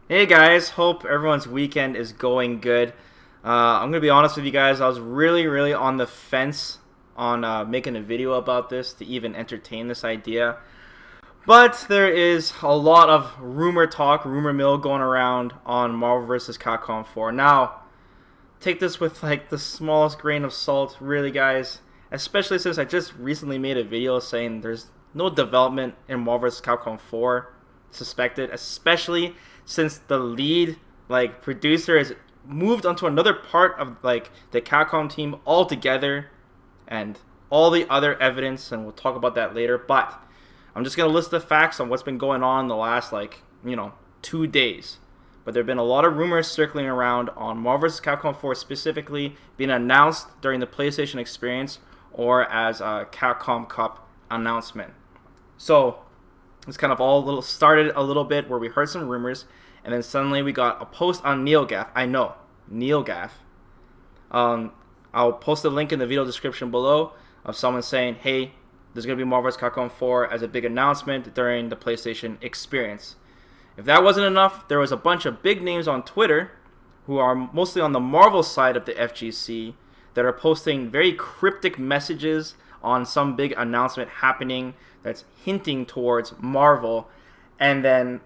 Hey guys, hope everyone's weekend is going good. I'm gonna be honest with you guys. I was really on the fence on making a video about this to even entertain this idea, but there is a lot of rumor talk, rumor mill going around on Marvel vs. Capcom 4. Now, take this with like the smallest grain of salt, really, guys. Especially since I just recently made a video saying there's no development in Marvel vs. Capcom 4 suspected, especially since the lead producer has moved onto another part of like the Capcom team altogether, and all the other evidence, and we'll talk about that later. But I'm just gonna list the facts on what's been going on in the last 2 days. But there have been a lot of rumors circling around on Marvel vs. Capcom 4 specifically being announced during the PlayStation experience or as a Capcom Cup announcement. So it's kind of all started a little bit where we heard some rumors, and then suddenly we got a post on NeoGAF. I know, NeoGAF. I'll post a link in the video description below of someone saying, hey, there's going to be Marvel vs. Capcom 4 as a big announcement during the PlayStation experience. If that wasn't enough, there was a bunch of big names on Twitter who are mostly on the Marvel side of the FGC that are posting very cryptic messages on some big announcement happening that's hinting towards Marvel. And then,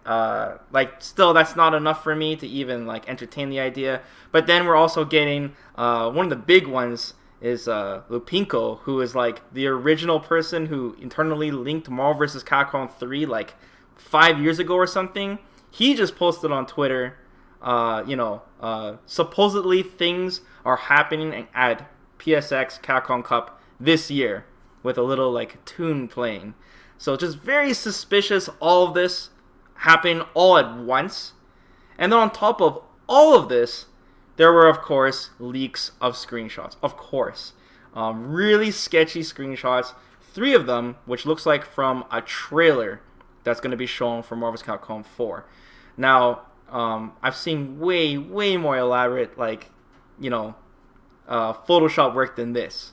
still, that's not enough for me to even, entertain the idea. But then we're also getting, one of the big ones is Lupinko, who is, the original person who internally linked Marvel vs. Capcom 3, 5 years ago or something. He just posted on Twitter, supposedly things are happening at PSX Capcom Cup this year with a little, tune playing. So just very suspicious, all of this happening all at once. And then on top of all of this, there were, of course, leaks of screenshots. Of course. Really sketchy screenshots. 3 of them, which looks like from a trailer that's going to be shown for Marvel vs. Capcom 4. Now, I've seen way more elaborate, Photoshop work than this.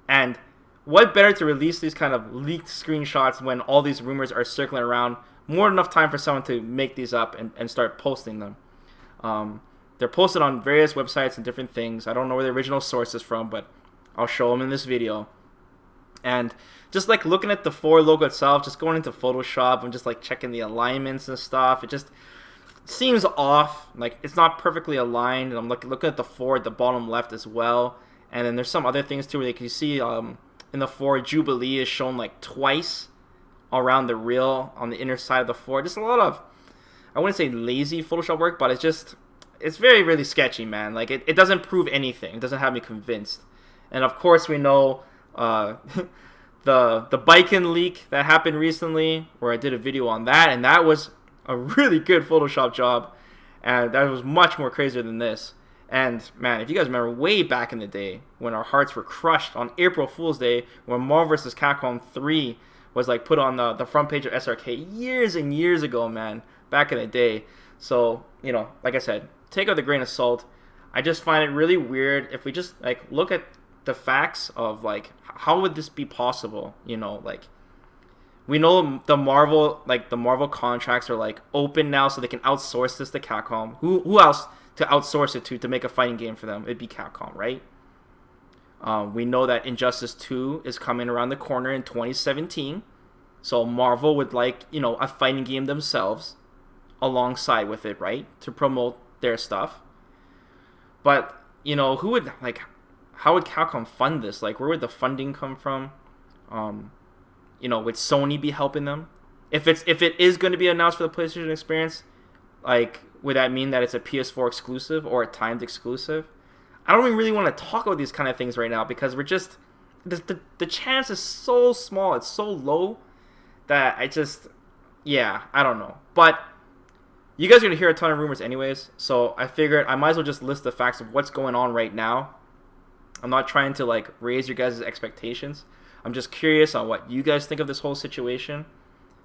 And what better to release these kind of leaked screenshots when all these rumors are circling around? More than enough time for someone to make these up and start posting them. They're posted on various websites and different things. I don't know where the original source is from, but I'll show them in this video. And just looking at the 4 logo itself, just going into Photoshop and just checking the alignments and stuff, it just seems off. It's not perfectly aligned. And I'm looking at the 4 at the bottom left as well. And then there's some other things too where you can see in the 4, Jubilee is shown twice around the reel on the inner side of the 4. Just a lot of, I wouldn't say lazy Photoshop work, but it's very really sketchy, man. It doesn't prove anything. It doesn't have me convinced. And of course we know the Biken leak that happened recently, where I did a video on that, and that was a really good Photoshop job, and that was much more crazier than this. And man, if you guys remember way back in the day when our hearts were crushed on April Fool's Day when Marvel vs. Capcom 3 was put on the front page of VesperArcade years and years ago, man, back in the day. So, like I said, take it with a grain of salt. I just find it really weird if we just look at the facts of how would this be possible? We know the Marvel contracts are open now, so they can outsource this to Capcom. Who else to outsource it to make a fighting game for them? It'd be Capcom, right? We know that Injustice 2 is coming around the corner in 2017, so Marvel would a fighting game themselves alongside with it, right, to promote their stuff. But who would how would Capcom fund this? Where would the funding come from? Would Sony be helping them? If it is going to be announced for the PlayStation experience, would that mean that it's a PS4 exclusive or a timed exclusive? I don't even really want to talk about these kind of things right now because we're just the chance is so small, it's so low that I don't know. But you guys are gonna hear a ton of rumors anyways, so I figured I might as well just list the facts of what's going on right now. I'm not trying to raise your guys' expectations. I'm just curious on what you guys think of this whole situation.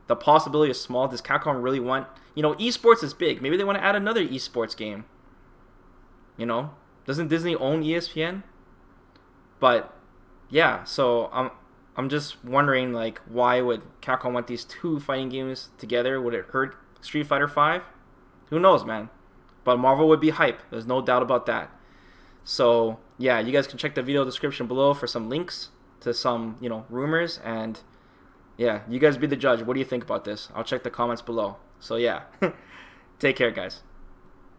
The possibility is small. Does Capcom really want... esports is big. Maybe they want to add another esports game. Doesn't Disney own ESPN? But, yeah, so I'm just wondering, why would Capcom want these 2 fighting games together? Would it hurt Street Fighter V? Who knows, man? But Marvel would be hype. There's no doubt about that. So yeah, you guys can check the video description below for some links to some, rumors. And yeah, you guys be the judge. What do you think about this? I'll check the comments below. So yeah, take care, guys.